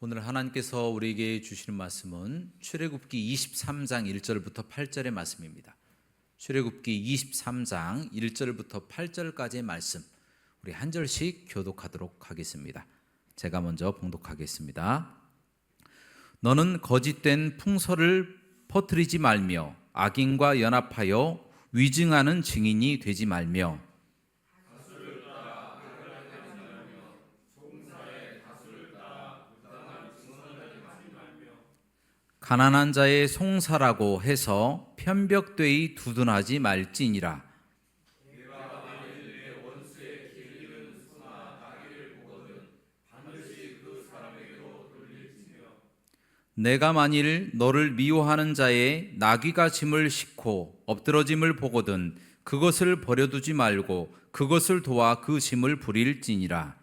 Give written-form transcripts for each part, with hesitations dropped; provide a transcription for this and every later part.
오늘 하나님께서 우리에게 주시는 말씀은 출애굽기 23장 1절부터 8절의 말씀입니다. 출애굽기 23장 1절부터 8절까지의 말씀, 우리 한 절씩 교독하도록 하겠습니다. 제가 먼저 봉독하겠습니다. 너는 거짓된 풍설을 퍼뜨리지 말며 악인과 연합하여 위증하는 증인이 되지 말며 가난한 자의 송사라고 해서 편벽되이 두둔하지 말지니라. 내가 만일 너를 미워하는 자의 나귀가 짐을 싣고 엎드러짐을 보거든 그것을 버려두지 말고 그것을 도와 그 짐을 부릴지니라.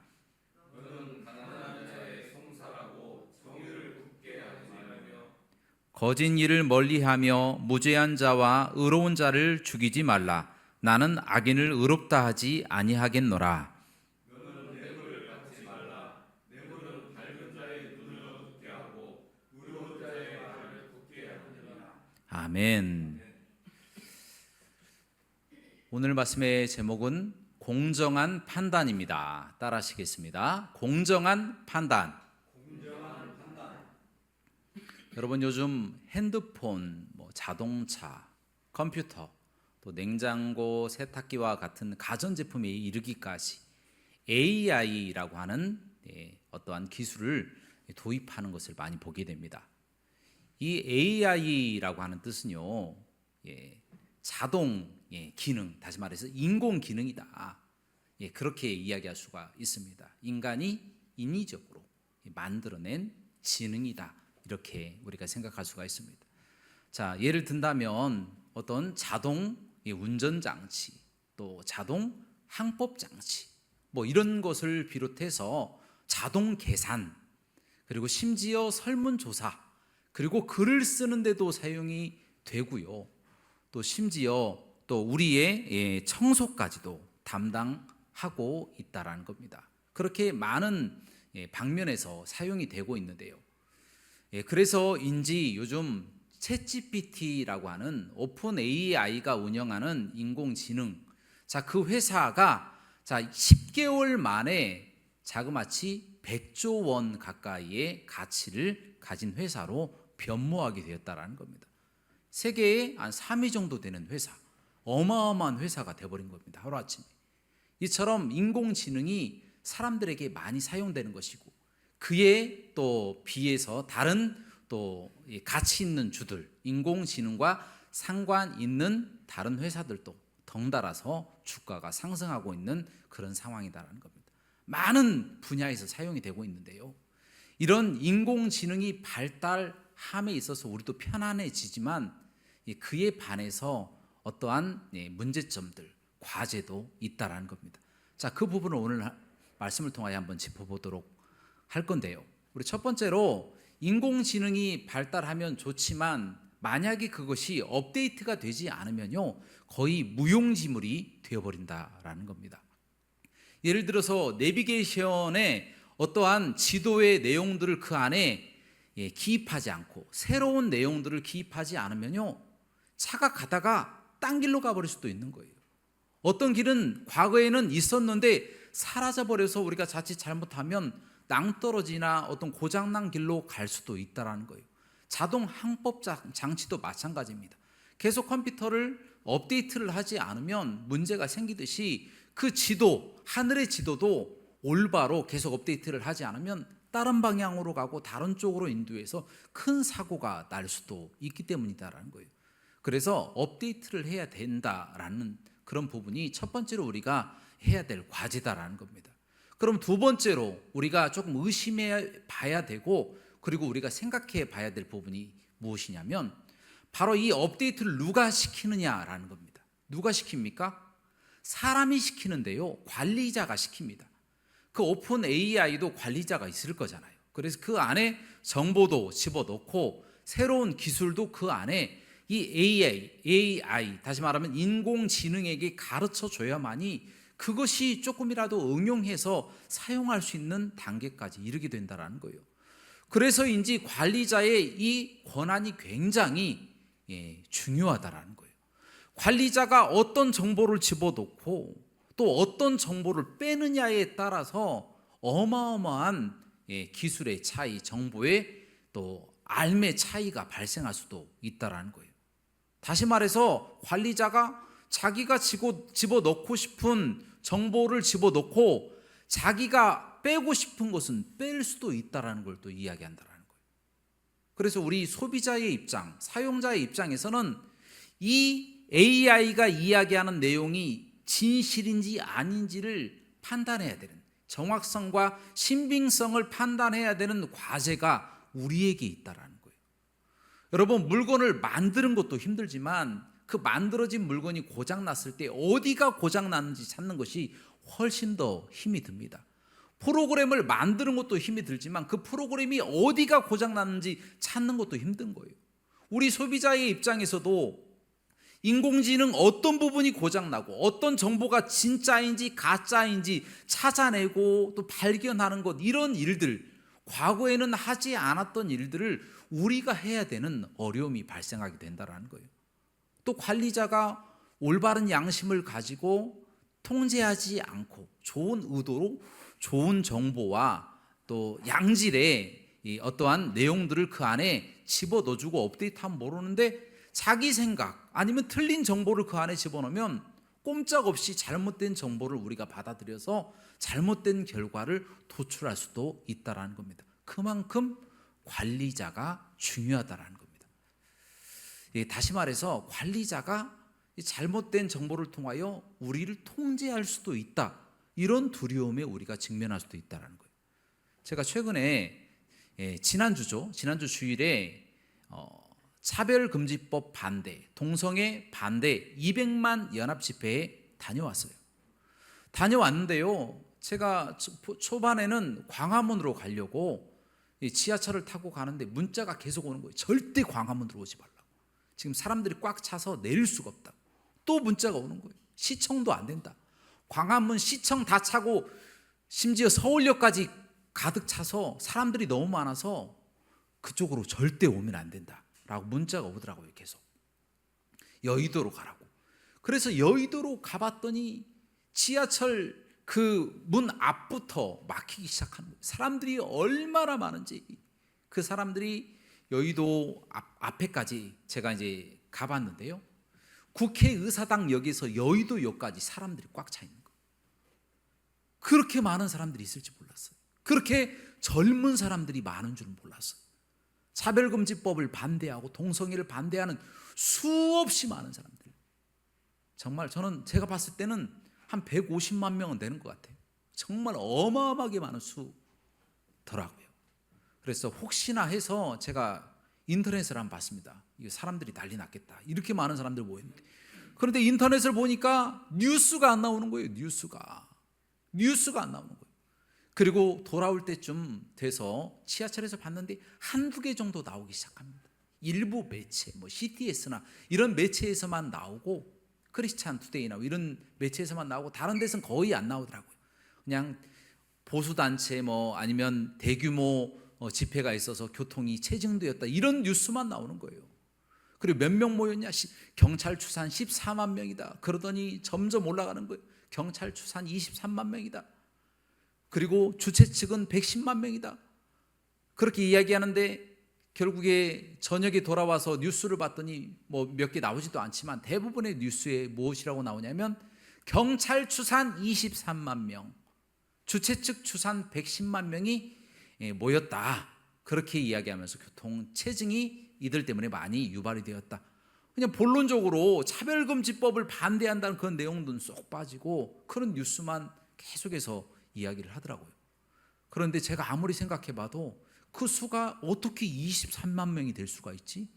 거짓 일을 멀리하며 무죄한 자와 의로운 자를 죽이지 말라. 나는 악인을 의롭다 하지 아니하겠노라. 아멘. 오늘 말씀의 제목은 공정한 판단입니다. 따라하시겠습니다. 공정한 판단. 여러분, 요즘 핸드폰, 자동차, 컴퓨터, 또 냉장고, 세탁기와 같은 가전제품에 이르기까지 AI라고 하는 어떠한 기술을 도입하는 것을 많이 보게 됩니다. 이 AI라고 하는 뜻은요, 자동 기능, 다시 말해서 인공 기능이다. 그렇게 이야기할 수가 있습니다. 인간이 인위적으로 만들어낸 지능이다. 이렇게 우리가 생각할 수가 있습니다. 자, 예를 든다면 어떤 자동 운전 장치, 또 자동 항법 장치, 이런 것을 비롯해서 자동 계산, 그리고 심지어 설문조사, 그리고 글을 쓰는데도 사용이 되고요. 또 심지어 또 우리의 청소까지도 담당하고 있다라는 겁니다. 그렇게 많은 방면에서 사용이 되고 있는데요. 그래서인지 요즘 챗GPT라고 하는 오픈 AI가 운영하는 인공지능, 그 회사가 10개월 만에 자그마치 100조 원 가까이의 가치를 가진 회사로 변모하게 되었다라는 겁니다. 세계에 한 3위 정도 되는 회사, 어마어마한 회사가 되어버린 겁니다. 하루아침에. 이처럼 인공지능이 사람들에게 많이 사용되는 것이고, 그에 또 비해서 다른 또 가치 있는 주들, 인공지능과 상관 있는 다른 회사들도 덩달아서 주가가 상승하고 있는 그런 상황이다라는 겁니다. 많은 분야에서 사용이 되고 있는데요. 이런 인공지능이 발달함에 있어서 우리도 편안해지지만 그에 반해서 어떠한 문제점들, 과제도 있다라는 겁니다. 자, 그 부분을 오늘 말씀을 통하여 한번 짚어보도록 할 건데요. 우리 첫 번째로 인공지능이 발달하면 좋지만 만약에 그것이 업데이트가 되지 않으면요, 거의 무용지물이 되어버린다라는 겁니다. 예를 들어서 내비게이션에 어떠한 지도의 내용들을 그 안에 기입하지 않고 새로운 내용들을 기입하지 않으면요, 차가 가다가 딴 길로 가버릴 수도 있는 거예요. 어떤 길은 과거에는 있었는데 사라져버려서 우리가 자칫 잘못하면 낭떠러지나 어떤 고장난 길로 갈 수도 있다는 거예요. 자동 항법 장치도 마찬가지입니다. 계속 컴퓨터를 업데이트를 하지 않으면 문제가 생기듯이 그 지도, 하늘의 지도도 올바로 계속 업데이트를 하지 않으면 다른 방향으로 가고 다른 쪽으로 인도해서 큰 사고가 날 수도 있기 때문이다라는 거예요. 그래서 업데이트를 해야 된다라는 그런 부분이 첫 번째로 우리가 해야 될 과제다라는 겁니다. 그럼 두 번째로 우리가 조금 의심해 봐야 되고, 그리고 우리가 생각해 봐야 될 부분이 무엇이냐면 바로 이 업데이트를 누가 시키느냐라는 겁니다. 누가 시킵니까? 사람이 시키는데요, 관리자가 시킵니다. 그 오픈 AI도 관리자가 있을 거잖아요. 그래서 그 안에 정보도 집어넣고 새로운 기술도 그 안에 이 AI 다시 말하면 인공지능에게 가르쳐 줘야만이 그것이 조금이라도 응용해서 사용할 수 있는 단계까지 이르게 된다는 거예요. 그래서인지 관리자의 이 권한이 굉장히 중요하다라는 거예요. 관리자가 어떤 정보를 집어넣고 또 어떤 정보를 빼느냐에 따라서 어마어마한 기술의 차이, 정보의 또 알의 차이가 발생할 수도 있다라는 거예요. 다시 말해서 관리자가 자기가 집어넣고 싶은 정보를 집어넣고 자기가 빼고 싶은 것은 뺄 수도 있다라는 걸 또 이야기한다라는 거예요. 그래서 우리 소비자의 입장, 사용자의 입장에서는 이 AI가 이야기하는 내용이 진실인지 아닌지를 판단해야 되는, 정확성과 신빙성을 판단해야 되는 과제가 우리에게 있다라는 거예요. 여러분, 물건을 만드는 것도 힘들지만 그 만들어진 물건이 고장났을 때 어디가 고장났는지 찾는 것이 훨씬 더 힘이 듭니다. 프로그램을 만드는 것도 힘이 들지만 그 프로그램이 어디가 고장났는지 찾는 것도 힘든 거예요. 우리 소비자의 입장에서도 인공지능 어떤 부분이 고장나고 어떤 정보가 진짜인지 가짜인지 찾아내고 또 발견하는 것, 이런 일들, 과거에는 하지 않았던 일들을 우리가 해야 되는 어려움이 발생하게 된다는 거예요. 또 관리자가 올바른 양심을 가지고 통제하지 않고 좋은 의도로 좋은 정보와 또 양질의 어떠한 내용들을 그 안에 집어넣어주고 업데이트하면 모르는데 자기 생각 아니면 틀린 정보를 그 안에 집어넣으면 꼼짝없이 잘못된 정보를 우리가 받아들여서 잘못된 결과를 도출할 수도 있다는 겁니다. 그만큼 관리자가 중요하다는 겁니다. 다시 말해서 관리자가 잘못된 정보를 통하여 우리를 통제할 수도 있다, 이런 두려움에 우리가 직면할 수도 있다는 거예요. 제가 최근에 지난주 주일에 차별금지법 반대, 동성애 반대 200만 연합 집회에 다녀왔어요. 다녀왔는데요, 제가 초반에는 광화문으로 가려고 지하철을 타고 가는데 문자가 계속 오는 거예요. 절대 광화문으로 오지 말라고. 지금 사람들이 꽉 차서 내릴 수가 없다. 또 문자가 오는 거예요. 시청도 안 된다. 광화문 시청 다 차고 심지어 서울역까지 가득 차서 사람들이 너무 많아서 그쪽으로 절대 오면 안 된다 라고 문자가 오더라고요. 계속 여의도로 가라고. 그래서 여의도로 가봤더니 지하철 그 문 앞부터 막히기 시작하는 거예요. 사람들이 얼마나 많은지. 그 사람들이 여의도 앞에까지 제가 이제 가봤는데요, 국회의사당역에서 여의도역까지 사람들이 꽉 차 있는 거예요. 그렇게 많은 사람들이 있을지 몰랐어요. 그렇게 젊은 사람들이 많은 줄은 몰랐어요. 차별금지법을 반대하고 동성애를 반대하는 수없이 많은 사람들. 정말 저는 제가 봤을 때는 한 150만 명은 되는 것 같아요. 정말 어마어마하게 많은 수더라고요. 그래서 혹시나 해서 제가 인터넷을 한번 봤습니다. 이게 사람들이 난리 났겠다, 이렇게 많은 사람들 모였는데, 그런데 인터넷을 보니까 뉴스가 안 나오는 거예요. 뉴스가 안 나오는 거예요. 그리고 돌아올 때쯤 돼서 지하철에서 봤는데 한두 개 정도 나오기 시작합니다. 일부 매체, CTS나 이런 매체에서만 나오고, 크리스찬 투데이나 이런 매체에서만 나오고 다른 데서는 거의 안 나오더라고요. 그냥 보수단체 아니면 대규모 집회가 있어서 교통이 체증되었다, 이런 뉴스만 나오는 거예요. 그리고 몇 명 모였냐? 경찰 추산 14만 명이다. 그러더니 점점 올라가는 거예요. 경찰 추산 23만 명이다. 그리고 주최 측은 110만 명이다. 그렇게 이야기하는데 결국에 저녁에 돌아와서 뉴스를 봤더니 몇 개 나오지도 않지만 대부분의 뉴스에 무엇이라고 나오냐면 경찰 추산 23만 명, 주최 측 추산 110만 명이 모였다. 그렇게 이야기하면서 교통 체증이 이들 때문에 많이 유발이 되었다. 그냥 본론적으로 차별금지법을 반대한다는 그런 내용들은 쏙 빠지고 그런 뉴스만 계속해서 이야기를 하더라고요. 그런데 제가 아무리 생각해봐도 그 수가 어떻게 23만 명이 될 수가 있지?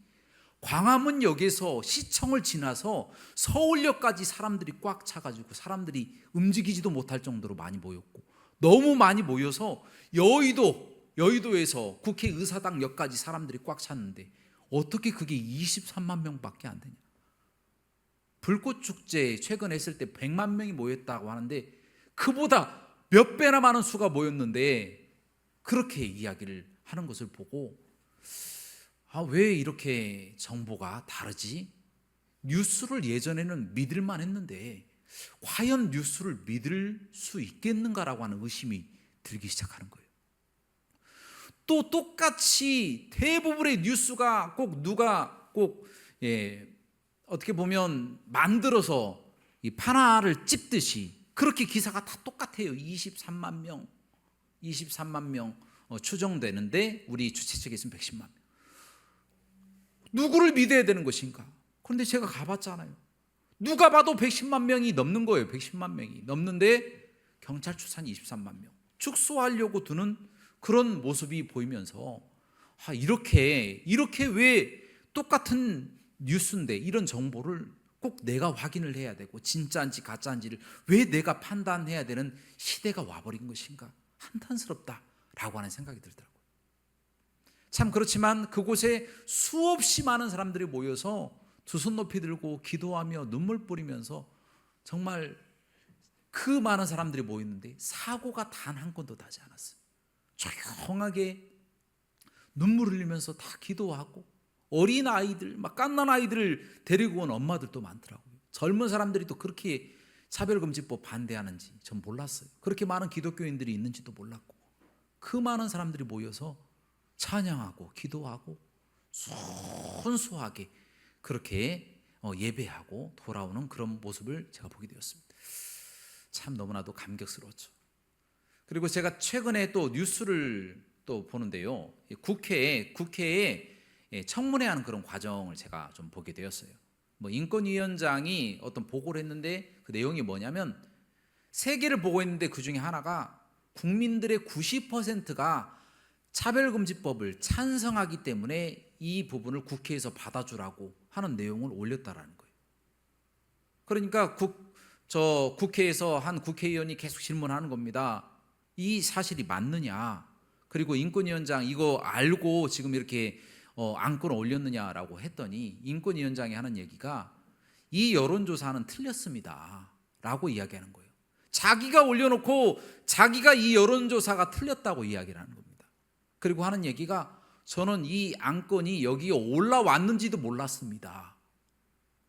광화문역에서 시청을 지나서 서울역까지 사람들이 꽉 차가지고 사람들이 움직이지도 못할 정도로 많이 모였고, 너무 많이 모여서 여의도에서 국회의사당역까지 사람들이 꽉 찼는데 어떻게 그게 23만 명밖에 안 되냐. 불꽃축제 최근 했을 때 100만 명이 모였다고 하는데 그보다 몇 배나 많은 수가 모였는데 그렇게 이야기를 하는 것을 보고 왜 이렇게 정보가 다르지? 뉴스를 예전에는 믿을만 했는데 과연 뉴스를 믿을 수 있겠는가라고 하는 의심이 들기 시작하는 거예요. 또 똑같이 대부분의 뉴스가 꼭 누가 꼭 어떻게 보면 만들어서 이 판화를 찝듯이 그렇게 기사가 다 똑같아요. 23만 명 추정되는데 우리 주최 측에 있으면 110만 명. 누구를 믿어야 되는 것인가? 그런데 제가 가봤잖아요. 누가 봐도 110만 명이 넘는 거예요. 110만 명이 넘는데 경찰 추산 23만 명. 축소하려고 드는 그런 모습이 보이면서 이렇게 왜 똑같은 뉴스인데 이런 정보를 꼭 내가 확인을 해야 되고 진짜인지 가짜인지를 왜 내가 판단해야 되는 시대가 와버린 것인가? 한탄스럽다라고 하는 생각이 들더라고요. 참 그렇지만 그곳에 수없이 많은 사람들이 모여서 두 손 높이 들고 기도하며 눈물 뿌리면서 정말 그 많은 사람들이 모였는데 사고가 단 한 건도 나지 않았어요. 조용하게 눈물 흘리면서 다 기도하고 어린 아이들, 막 갓난 아이들을 데리고 온 엄마들도 많더라고요. 젊은 사람들이 또 그렇게 차별금지법 반대하는지 전 몰랐어요. 그렇게 많은 기독교인들이 있는지도 몰랐고 그 많은 사람들이 모여서 찬양하고 기도하고 순수하게 그렇게 예배하고 돌아오는 그런 모습을 제가 보게 되었습니다. 참 너무나도 감격스러웠죠. 그리고 제가 최근에 또 뉴스를 또 보는데요. 국회에 청문회하는 그런 과정을 제가 좀 보게 되었어요. 인권위원장이 어떤 보고를 했는데 그 내용이 뭐냐면 3개를 보고 있는데 그 중에 하나가 국민들의 90%가 차별금지법을 찬성하기 때문에 이 부분을 국회에서 받아주라고 하는 내용을 올렸다라는 거예요. 그러니까 국회에서 한 국회의원이 계속 질문하는 겁니다. 이 사실이 맞느냐? 그리고 인권위원장 이거 알고 지금 이렇게 안건을 올렸느냐라고 했더니 인권위원장이 하는 얘기가 이 여론조사는 틀렸습니다 라고 이야기하는 거예요. 자기가 올려놓고 자기가 이 여론조사가 틀렸다고 이야기를 하는 겁니다. 그리고 하는 얘기가 저는 이 안건이 여기에 올라왔는지도 몰랐습니다.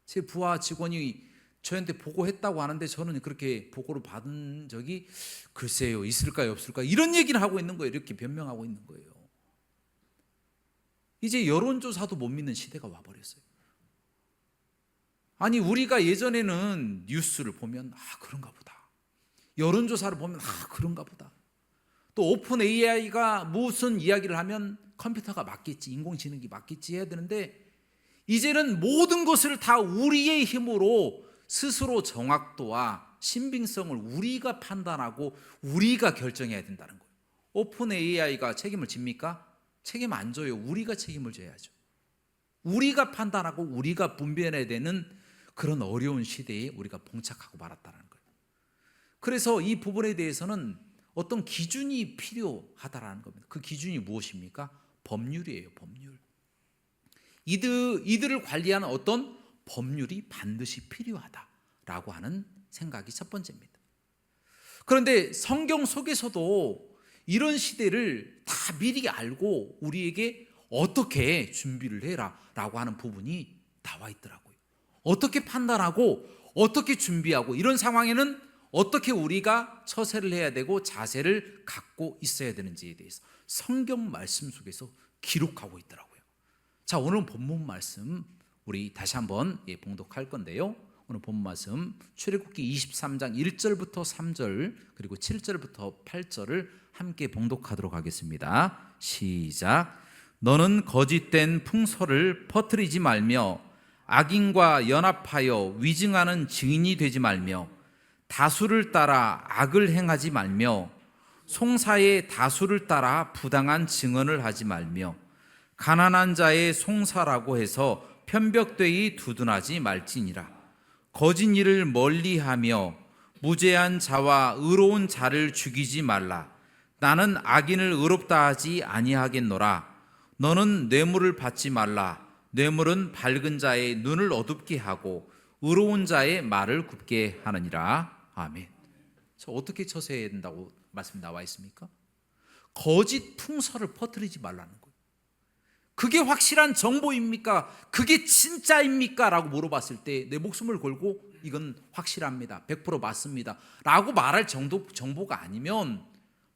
제 부하 직원이 저한테 보고했다고 하는데 저는 그렇게 보고를 받은 적이 글쎄요 있을까요 없을까요 이런 얘기를 하고 있는 거예요. 이렇게 변명하고 있는 거예요. 이제 여론조사도 못 믿는 시대가 와버렸어요. 아니 우리가 예전에는 뉴스를 보면 그런가 보다. 여론조사를 보면 그런가 보다. 또 오픈 AI가 무슨 이야기를 하면 컴퓨터가 맞겠지, 인공지능이 맞겠지 해야 되는데 이제는 모든 것을 다 우리의 힘으로 스스로 정확도와 신빙성을 우리가 판단하고 우리가 결정해야 된다는 거예요. 오픈 AI가 책임을 집니까? 책임 안 져요. 우리가 책임을 져야죠. 우리가 판단하고 우리가 분별해야 되는 그런 어려운 시대에 우리가 봉착하고 말았다는 거예요. 그래서 이 부분에 대해서는 어떤 기준이 필요하다라는 겁니다. 그 기준이 무엇입니까? 법률이에요. 법률. 이들을 관리하는 어떤 법률이 반드시 필요하다라고 하는 생각이 첫 번째입니다. 그런데 성경 속에서도 이런 시대를 다 미리 알고 우리에게 어떻게 준비를 해라 라고 하는 부분이 나와 있더라고요. 어떻게 판단하고 어떻게 준비하고 이런 상황에는 어떻게 우리가 처세를 해야 되고 자세를 갖고 있어야 되는지에 대해서 성경 말씀 속에서 기록하고 있더라고요. 자, 오늘 본문 말씀 우리 다시 한번 봉독할 건데요. 오늘 본문 말씀 출애굽기 23장 1절부터 3절 그리고 7절부터 8절을 함께 봉독하도록 하겠습니다. 시작. 너는 거짓된 풍설을 퍼뜨리지 말며 악인과 연합하여 위증하는 증인이 되지 말며 다수를 따라 악을 행하지 말며 송사의 다수를 따라 부당한 증언을 하지 말며 가난한 자의 송사라고 해서 편벽되이 두둔하지 말지니라. 거짓 일을 멀리하며 무죄한 자와 의로운 자를 죽이지 말라. 나는 악인을 의롭다 하지 아니하겠노라. 너는 뇌물을 받지 말라. 뇌물은 밝은 자의 눈을 어둡게 하고 의로운 자의 말을 굽게 하느니라. 아멘. 저 어떻게 처세해야 된다고 말씀 나와 있습니까? 거짓 풍설을 퍼뜨리지 말라는 거예요. 그게 확실한 정보입니까? 그게 진짜입니까? 라고 물어봤을 때 내 목숨을 걸고 이건 확실합니다, 100% 맞습니다 라고 말할 정보가 아니면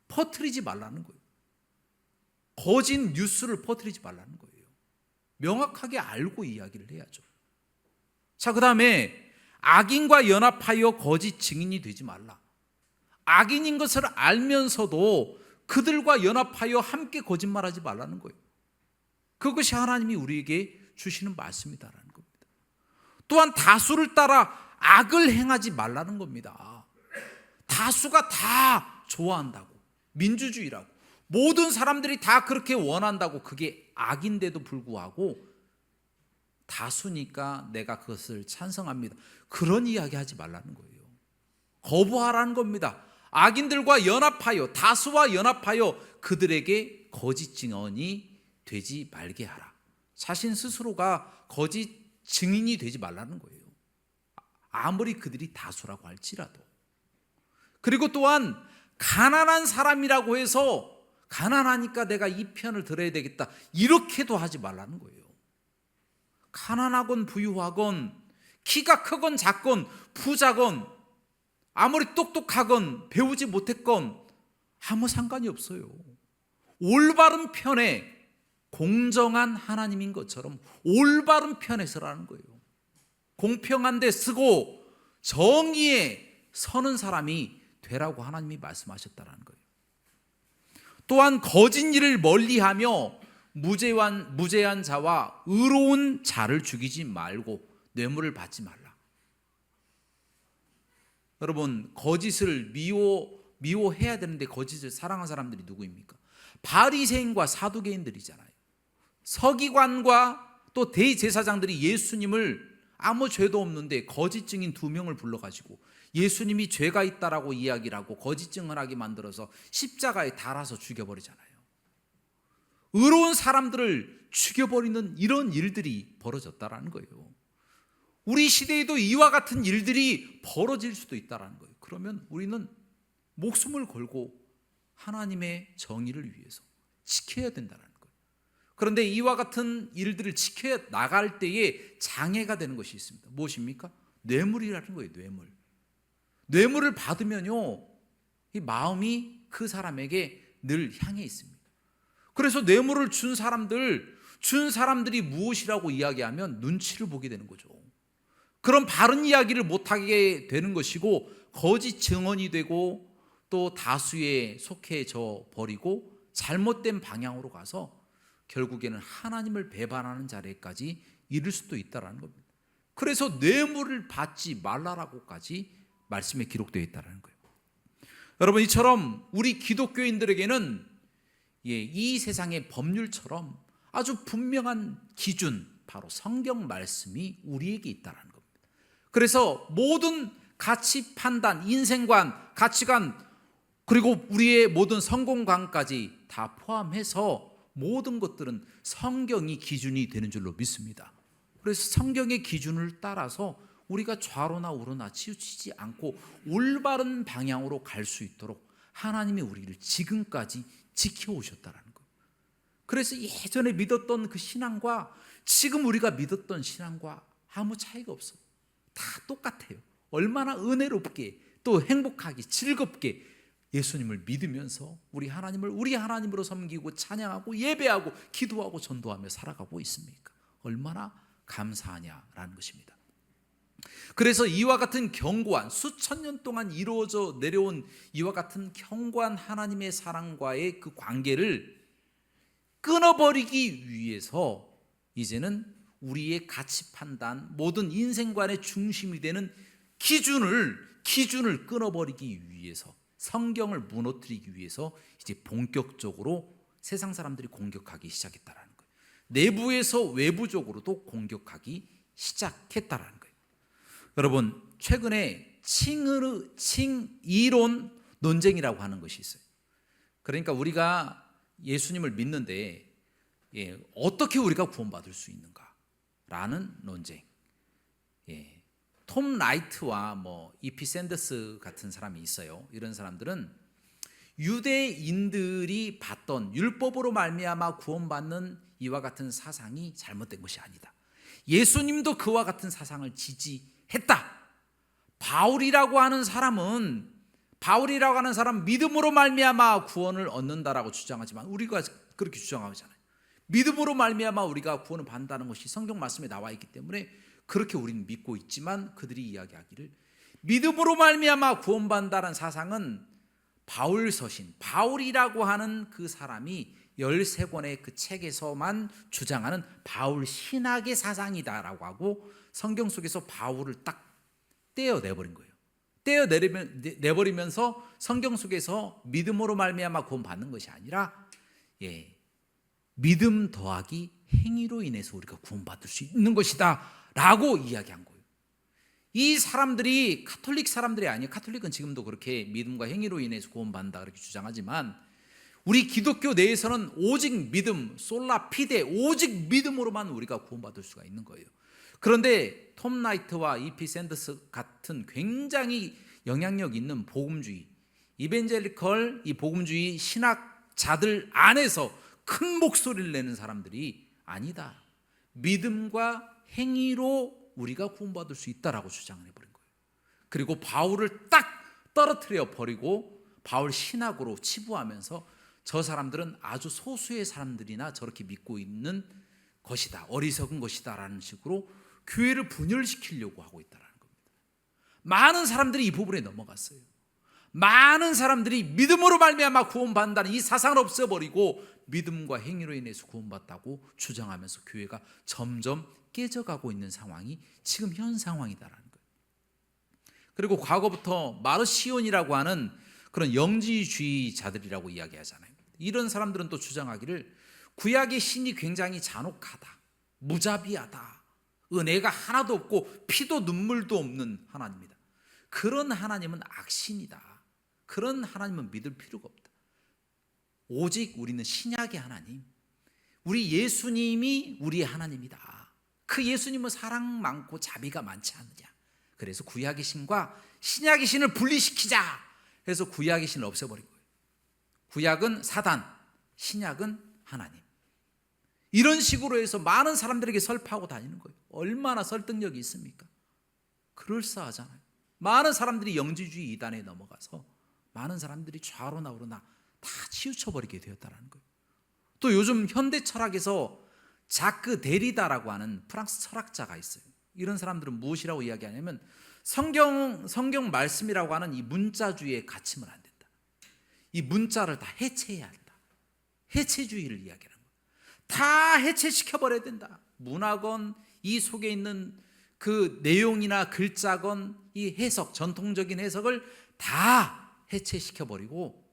퍼뜨리지 말라는 거예요. 거짓 뉴스를 퍼뜨리지 말라는 거예요. 명확하게 알고 이야기를 해야죠. 자, 그 다음에 악인과 연합하여 거짓 증인이 되지 말라. 악인인 것을 알면서도 그들과 연합하여 함께 거짓말하지 말라는 거예요. 그것이 하나님이 우리에게 주시는 말씀이다라는 겁니다. 또한 다수를 따라 악을 행하지 말라는 겁니다. 다수가 다 좋아한다고, 민주주의라고, 모든 사람들이 다 그렇게 원한다고, 그게 악인데도 불구하고 다수니까 내가 그것을 찬성합니다, 그런 이야기 하지 말라는 거예요. 거부하라는 겁니다. 악인들과 연합하여, 다수와 연합하여 그들에게 거짓 증언이 되지 말게 하라. 자신 스스로가 거짓 증인이 되지 말라는 거예요. 아무리 그들이 다수라고 할지라도. 그리고 또한 가난한 사람이라고 해서 가난하니까 내가 이 편을 들어야 되겠다, 이렇게도 하지 말라는 거예요. 가난하건 부유하건, 키가 크건 작건, 부자건, 아무리 똑똑하건 배우지 못했건 아무 상관이 없어요. 올바른 편에, 공정한 하나님인 것처럼 올바른 편에 서라는 거예요. 공평한 데 쓰고 정의에 서는 사람이 되라고 하나님이 말씀하셨다는 거예요. 또한 거짓 일을 멀리하며 무죄한 자와 의로운 자를 죽이지 말고 뇌물을 받지 말라. 여러분, 거짓을 미워해야 되는데 거짓을 사랑하는 사람들이 누구입니까? 바리새인과 사두개인들이잖아요. 서기관과 또 대제사장들이 예수님을 아무 죄도 없는데 거짓 증인 2명을 불러가지고 예수님이 죄가 있다라고 이야기를 하고 거짓 증언하게 만들어서 십자가에 달아서 죽여버리잖아요. 의로운 사람들을 죽여버리는 이런 일들이 벌어졌다라는 거예요. 우리 시대에도 이와 같은 일들이 벌어질 수도 있다라는 거예요. 그러면 우리는 목숨을 걸고 하나님의 정의를 위해서 지켜야 된다는 거예요. 그런데 이와 같은 일들을 지켜 나갈 때에 장애가 되는 것이 있습니다. 무엇입니까? 뇌물이라는 거예요. 뇌물을 받으면요, 이 마음이 그 사람에게 늘 향해 있습니다. 그래서 뇌물을 준 사람들이 무엇이라고 이야기하면 눈치를 보게 되는 거죠. 그런 바른 이야기를 못하게 되는 것이고 거짓 증언이 되고 또 다수에 속해져 버리고 잘못된 방향으로 가서 결국에는 하나님을 배반하는 자리까지 이를 수도 있다는 겁니다. 그래서 뇌물을 받지 말라라고까지 말씀에 기록되어 있다는 거예요. 여러분, 이처럼 우리 기독교인들에게는 이 세상의 법률처럼 아주 분명한 기준, 바로 성경 말씀이 우리에게 있다는 겁니다. 그래서 모든 가치 판단, 인생관, 가치관, 그리고 우리의 모든 성공관까지 다 포함해서 모든 것들은 성경이 기준이 되는 줄로 믿습니다. 그래서 성경의 기준을 따라서 우리가 좌로나 우로나 치우치지 않고 올바른 방향으로 갈 수 있도록 하나님이 우리를 지금까지 지켜오셨다는 거예요. 그래서 예전에 믿었던 그 신앙과 지금 우리가 믿었던 신앙과 아무 차이가 없어요. 다 똑같아요. 얼마나 은혜롭게 또 행복하게 즐겁게 예수님을 믿으면서 우리 하나님을 우리 하나님으로 섬기고 찬양하고 예배하고 기도하고 전도하며 살아가고 있습니까? 얼마나 감사하냐라는 것입니다. 그래서 이와 같은 견고한, 수천 년 동안 이루어져 내려온 이와 같은 견고한 하나님의 사랑과의 그 관계를 끊어버리기 위해서 이제는 우리의 가치 판단, 모든 인생관의 중심이 되는 기준을 끊어버리기 위해서, 성경을 무너뜨리기 위해서 이제 본격적으로 세상 사람들이 공격하기 시작했다는 거예요. 내부에서 외부적으로도 공격하기 시작했다는 거예요. 여러분, 최근에 칭이론 논쟁이라고 하는 것이 있어요. 그러니까 우리가 예수님을 믿는데 어떻게 우리가 구원받을 수 있는가? 라는 논쟁. 예. 톰 라이트와 뭐 이피 샌더스 같은 사람이 있어요. 이런 사람들은 유대인들이 봤던 율법으로 말미암아 구원받는 이와 같은 사상이 잘못된 것이 아니다. 예수님도 그와 같은 사상을 지지했다. 바울이라고 하는 사람은 믿음으로 말미암아 구원을 얻는다라고 주장하지만 우리가 그렇게 주장하잖아요. 믿음으로 말미암아 우리가 구원을 받는다는 것이 성경 말씀에 나와 있기 때문에 그렇게 우리는 믿고 있지만, 그들이 이야기하기를 믿음으로 말미암아 구원받는다는 사상은 바울 서신, 바울이라고 하는 그 사람이 13권의 그 책에서만 주장하는 바울 신학의 사상이다라고 하고 성경 속에서 바울을 딱 떼어내버린 거예요. 떼어내버리면서 성경 속에서 믿음으로 말미암아 구원받는 것이 아니라 믿음 더하기 행위로 인해서 우리가 구원받을 수 있는 것이다 라고 이야기한 거예요. 이 사람들이 카톨릭 사람들이 아니에요. 카톨릭은 지금도 그렇게 믿음과 행위로 인해서 구원받는다 그렇게 주장하지만, 우리 기독교 내에서는 오직 믿음, 솔라 피데, 오직 믿음으로만 우리가 구원받을 수가 있는 거예요. 그런데 톰 라이트와 이피 샌더스 같은 굉장히 영향력 있는 복음주의, 이벤젤리컬 이 복음주의 신학자들 안에서 큰 목소리를 내는 사람들이 아니다, 믿음과 행위로 우리가 구원받을 수 있다라고 주장을 해버린 거예요. 그리고 바울을 딱 떨어뜨려 버리고 바울 신학으로 치부하면서 저 사람들은 아주 소수의 사람들이나 저렇게 믿고 있는 것이다, 어리석은 것이다 라는 식으로 교회를 분열시키려고 하고 있다는 겁니다. 많은 사람들이 이 부분에 넘어갔어요. 많은 사람들이 믿음으로 말미암아 구원받는다는 이 사상을 없애버리고 믿음과 행위로 인해서 구원받다고 주장하면서 교회가 점점 깨져가고 있는 상황이 지금 현 상황이다라는 거예요. 그리고 과거부터 마르시온이라고 하는 그런 영지주의자들이라고 이야기하잖아요. 이런 사람들은 또 주장하기를 구약의 신이 굉장히 잔혹하다, 무자비하다, 은혜가 하나도 없고 피도 눈물도 없는 하나님이다. 그런 하나님은 악신이다. 그런 하나님은 믿을 필요가 없다. 오직 우리는 신약의 하나님, 우리 예수님이 우리의 하나님이다. 그 예수님은 사랑 많고 자비가 많지 않느냐. 그래서 구약의 신과 신약의 신을 분리시키자 해서 구약의 신을 없애버린 거예요. 구약은 사단, 신약은 하나님. 이런 식으로 해서 많은 사람들에게 설파하고 다니는 거예요. 얼마나 설득력이 있습니까? 그럴싸하잖아요. 많은 사람들이 영지주의 이단에 넘어가서 많은 사람들이 좌로나 우로나 다 치우쳐버리게 되었다는 거예요. 또 요즘 현대 철학에서 자크 데리다라고 하는 프랑스 철학자가 있어요. 이런 사람들은 무엇이라고 이야기하냐면 성경 말씀이라고 하는 이 문자주의에 갇히면 안 된다. 이 문자를 다 해체해야 한다. 해체주의를 이야기하는 거예요. 다 해체시켜버려야 된다. 문화건 이 속에 있는 그 내용이나 글자건 이 해석, 전통적인 해석을 다 해체시켜버리고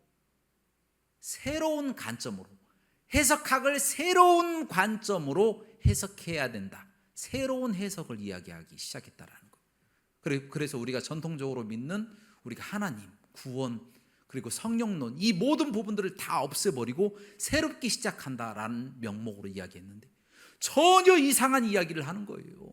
새로운 관점으로, 해석학을 새로운 관점으로 해석해야 된다. 새로운 해석을 이야기하기 시작했다라는 거예요. 그래서 우리가 전통적으로 믿는 우리가 하나님, 구원, 그리고 성령론 이 모든 부분들을 다 없애버리고 새롭게 시작한다라는 명목으로 이야기했는데 전혀 이상한 이야기를 하는 거예요.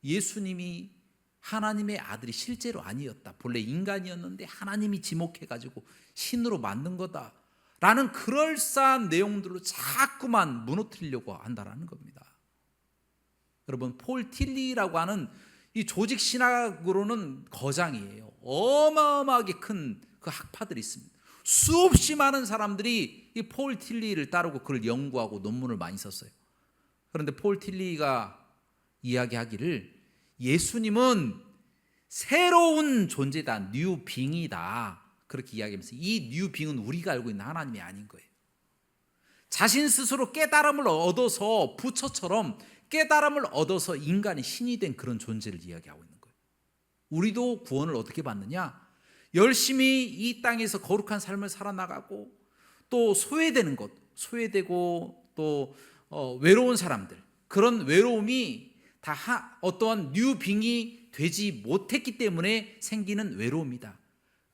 예수님이 하나님의 아들이 실제로 아니었다. 본래 인간이었는데 하나님이 지목해가지고 신으로 만든 거다라는 그럴싸한 내용들로 자꾸만 무너뜨리려고 한다라는 겁니다. 여러분, 폴 틸리라고 하는 이 조직 신학으로는 거장이에요. 어마어마하게 큰 그 학파들이 있습니다. 수없이 많은 사람들이 이 폴 틸리를 따르고 그걸 연구하고 논문을 많이 썼어요. 그런데 폴 틸리가 이야기하기를 예수님은 새로운 존재다, 뉴빙이다 그렇게 이야기하면서 이 뉴빙은 우리가 알고 있는 하나님이 아닌 거예요. 자신 스스로 깨달음을 얻어서 부처처럼 깨달음을 얻어서 인간의 신이 된 그런 존재를 이야기하고 있는 거예요. 우리도 구원을 어떻게 받느냐? 열심히 이 땅에서 거룩한 삶을 살아나가고 또 소외되는 것, 소외되고 또 외로운 사람들, 그런 외로움이 다 어떠한 뉴빙이 되지 못했기 때문에 생기는 외로움이다.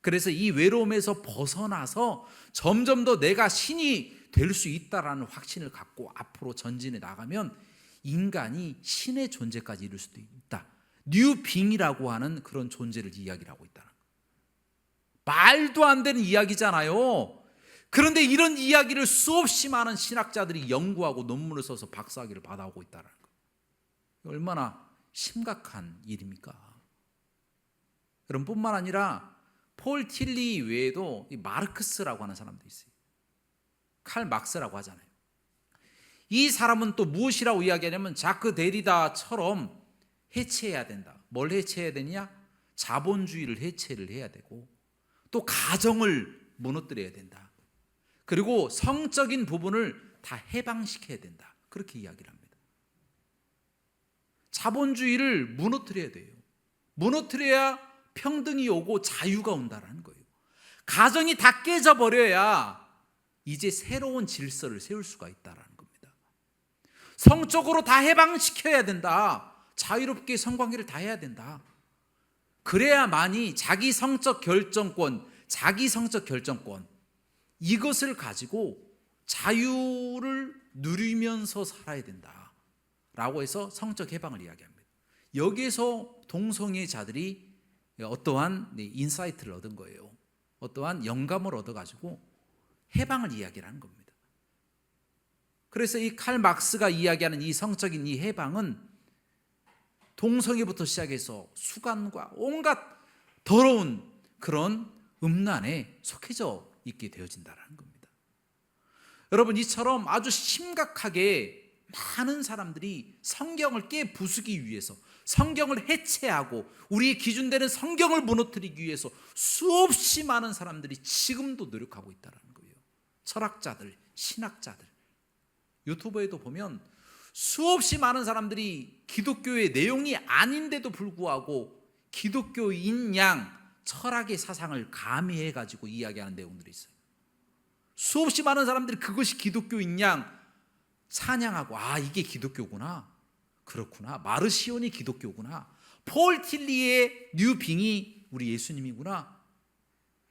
그래서 이 외로움에서 벗어나서 점점 더 내가 신이 될 수 있다라는 확신을 갖고 앞으로 전진해 나가면 인간이 신의 존재까지 이룰 수도 있다. 뉴빙이라고 하는 그런 존재를 이야기를 하고 있다는 거예요. 말도 안 되는 이야기잖아요. 그런데 이런 이야기를 수없이 많은 신학자들이 연구하고 논문을 써서 박사학위를 받아오고 있다는 거예요. 얼마나 심각한 일입니까? 여러분, 뿐만 아니라 폴 틸리 외에도 이 마르크스라고 하는 사람도 있어요. 칼 막스라고 하잖아요. 이 사람은 또 무엇이라고 이야기하냐면 자크 데리다처럼 해체해야 된다. 뭘 해체해야 되냐? 자본주의를 해체를 해야 되고 또 가정을 무너뜨려야 된다. 그리고 성적인 부분을 다 해방시켜야 된다. 그렇게 이야기를 합니다. 자본주의를 무너뜨려야 돼요. 무너뜨려야 평등이 오고 자유가 온다는 거예요. 가정이 다 깨져버려야 이제 새로운 질서를 세울 수가 있다는 겁니다. 성적으로 다 해방시켜야 된다. 자유롭게 성관계를 다 해야 된다. 그래야만이 자기 성적 결정권 이것을 가지고 자유를 누리면서 살아야 된다라고 해서 성적 해방을 이야기합니다. 여기에서 동성애자들이 어떠한 인사이트를 얻은 거예요. 어떠한 영감을 얻어가지고 해방을 이야기를 하는 겁니다. 그래서 이 칼 막스가 이야기하는 이 성적인 이 해방은 동성애부터 시작해서 수간과 온갖 더러운 그런 음란에 속해져 있게 되어진다는 겁니다. 여러분, 이처럼 아주 심각하게 많은 사람들이 성경을 깨부수기 위해서, 성경을 해체하고 우리의 기준되는 성경을 무너뜨리기 위해서 수없이 많은 사람들이 지금도 노력하고 있다는 거예요. 철학자들, 신학자들, 유튜브에도 보면 수없이 많은 사람들이 기독교의 내용이 아닌데도 불구하고 기독교인 양 철학의 사상을 가미해 가지고 이야기하는 내용들이 있어요. 수없이 많은 사람들이 그것이 기독교인 양 찬양하고, 아, 이게 기독교구나, 그렇구나, 마르시온이 기독교구나, 폴 틸리의 뉴빙이 우리 예수님이구나,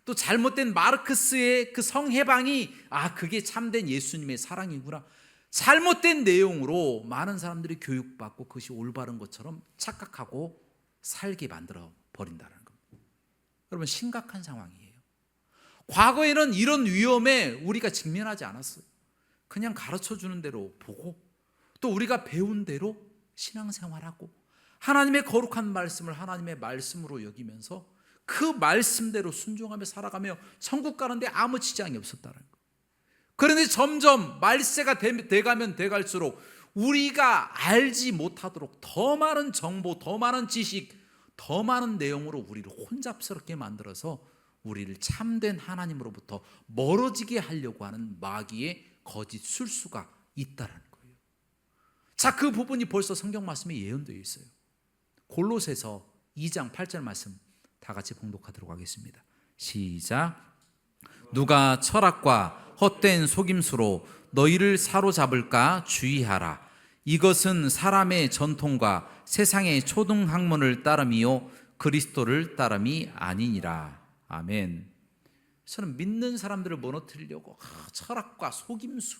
또 잘못된 마르크스의 그 성해방이, 아, 그게 참된 예수님의 사랑이구나, 잘못된 내용으로 많은 사람들이 교육받고 그것이 올바른 것처럼 착각하고 살게 만들어 버린다는 겁니다. 여러분, 심각한 상황이에요. 과거에는 이런 위험에 우리가 직면하지 않았어요. 그냥 가르쳐주는 대로 보고 또 우리가 배운 대로 신앙생활하고 하나님의 거룩한 말씀을 하나님의 말씀으로 여기면서 그 말씀대로 순종하며 살아가며 천국 가는데 아무 지장이 없었다는 거예요. 그런데 점점 말세가 돼가면 돼갈수록 우리가 알지 못하도록 더 많은 정보, 더 많은 지식, 더 많은 내용으로 우리를 혼잡스럽게 만들어서 우리를 참된 하나님으로부터 멀어지게 하려고 하는 마귀의 거짓 술수가 있다는 거예요. 자, 그 부분이 벌써 성경 말씀에 예언되어 있어요. 골로새서 2장 8절 말씀 다 같이 봉독하도록 하겠습니다. 시작. 누가 철학과 헛된 속임수로 너희를 사로잡을까 주의하라. 이것은 사람의 전통과 세상의 초등학문을 따름이요 그리스도를 따름이 아니니라. 아멘. 저는 믿는 사람들을 무너뜨리려고 철학과 속임수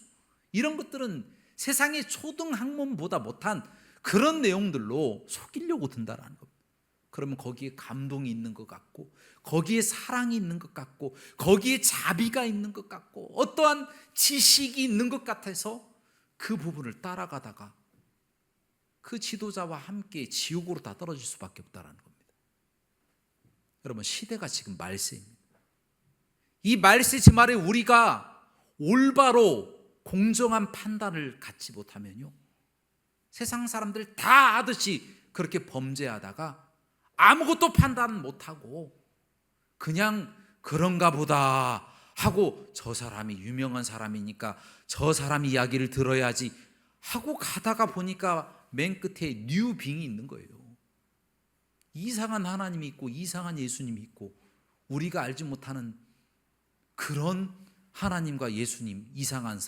이런 것들은 세상의 초등학문보다 못한 그런 내용들로 속이려고 든다라는 겁니다. 그러면 거기에 감동이 있는 것 같고 거기에 사랑이 있는 것 같고 거기에 자비가 있는 것 같고 어떠한 지식이 있는 것 같아서 그 부분을 따라가다가 그 지도자와 함께 지옥으로 다 떨어질 수밖에 없다는 겁니다. 여러분, 시대가 지금 말세입니다. 이 말세 지말에 우리가 올바로 공정한 판단을 갖지 못하면요, 세상 사람들 다 하듯이 그렇게 범죄하다가 아무것도 판단 못하고 그냥 그런가 보다 하고 저 사람이 유명한 사람이니까 저 사람 이야기를 들어야지 하고 가다가 보니까 맨 끝에 뉴빙이 있는 거예요. 이상한 하나님이 있고 이상한 예수님이 있고 우리가 알지 못하는 그런 하나님과 예수님, 이상한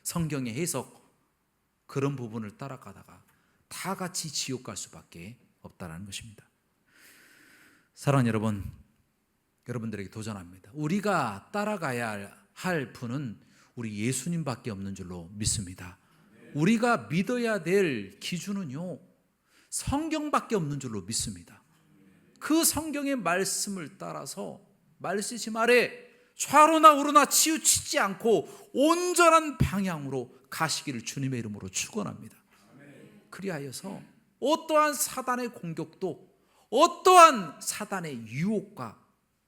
성경의 해석, 그런 부분을 따라가다가 다 같이 지옥 갈 수밖에 없다는 것입니다. 사랑하는 여러분, 여러분들에게 도전합니다. 우리가 따라가야 할 분은 우리 예수님밖에 없는 줄로 믿습니다. 우리가 믿어야 될 기준은요, 성경밖에 없는 줄로 믿습니다. 그 성경의 말씀을 따라서 말씀하심 아래 좌로나 우로나 치우치지 않고 온전한 방향으로 가시기를 주님의 이름으로 축원합니다. 그리하여서 어떠한 사단의 공격도, 어떠한 사단의 유혹과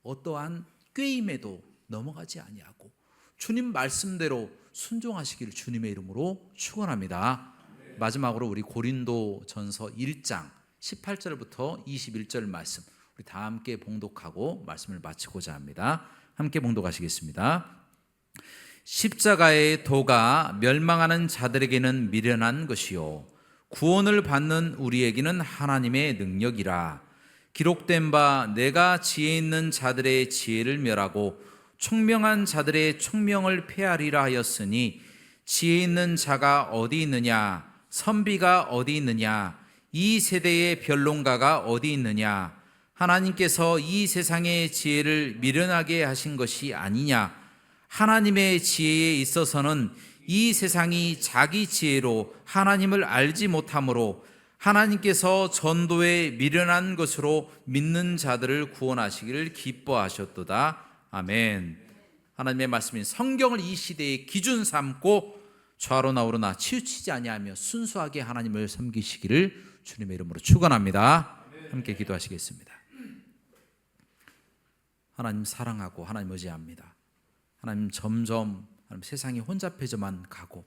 어떠한 꾀임에도 넘어가지 아니하고 주님 말씀대로 순종하시기를 주님의 이름으로 축원합니다. 마지막으로 우리 고린도전서 1장 18절부터 21절 말씀, 우리 다 함께 봉독하고 말씀을 마치고자 합니다. 함께 봉독하시겠습니다. 십자가의 도가 멸망하는 자들에게는 미련한 것이요 구원을 받는 우리에게는 하나님의 능력이라. 기록된 바 내가 지혜 있는 자들의 지혜를 멸하고 총명한 자들의 총명을 폐하리라 하였으니 지혜 있는 자가 어디 있느냐, 선비가 어디 있느냐, 이 세대의 변론가가 어디 있느냐. 하나님께서 이 세상의 지혜를 미련하게 하신 것이 아니냐. 하나님의 지혜에 있어서는 이 세상이 자기 지혜로 하나님을 알지 못하므로 하나님께서 전도에 미련한 것으로 믿는 자들을 구원하시기를 기뻐하셨도다. 아멘. 하나님의 말씀인 성경을 이 시대의 기준 삼고 좌로나 우로나 치우치지 아니하며 순수하게 하나님을 섬기시기를 주님의 이름으로 축원합니다. 함께 기도하시겠습니다. 하나님 사랑하고 하나님 의지합니다. 하나님 점점 세상이 혼잡해져만 가고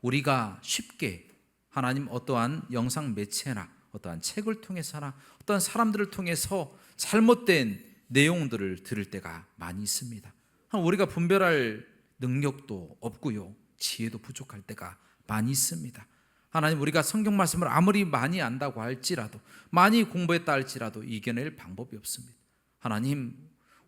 우리가 쉽게 하나님 어떠한 영상 매체나 어떠한 책을 통해서나 어떠한 사람들을 통해서 잘못된 내용들을 들을 때가 많이 있습니다. 우리가 분별할 능력도 없고요, 지혜도 부족할 때가 많이 있습니다. 하나님, 우리가 성경 말씀을 아무리 많이 안다고 할지라도, 많이 공부했다 할지라도 이겨낼 방법이 없습니다. 하나님,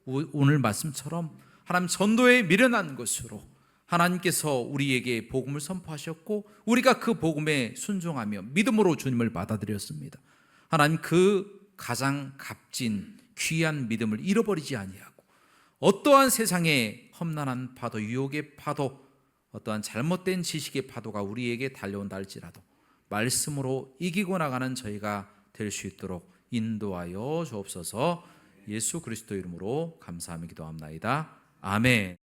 오늘 말씀처럼 하나님 전도에 미련한 것으로 하나님께서 우리에게 복음을 선포하셨고 우리가 그 복음에 순종하며 믿음으로 주님을 받아들였습니다. 하나님, 그 가장 값진 귀한 믿음을 잃어버리지 아니하고 어떠한 세상의 험난한 파도, 유혹의 파도, 어떠한 잘못된 지식의 파도가 우리에게 달려온다 할지라도 말씀으로 이기고 나가는 저희가 될 수 있도록 인도하여 주옵소서. 예수 그리스도 이름으로 감사하며 기도합나이다. 아멘.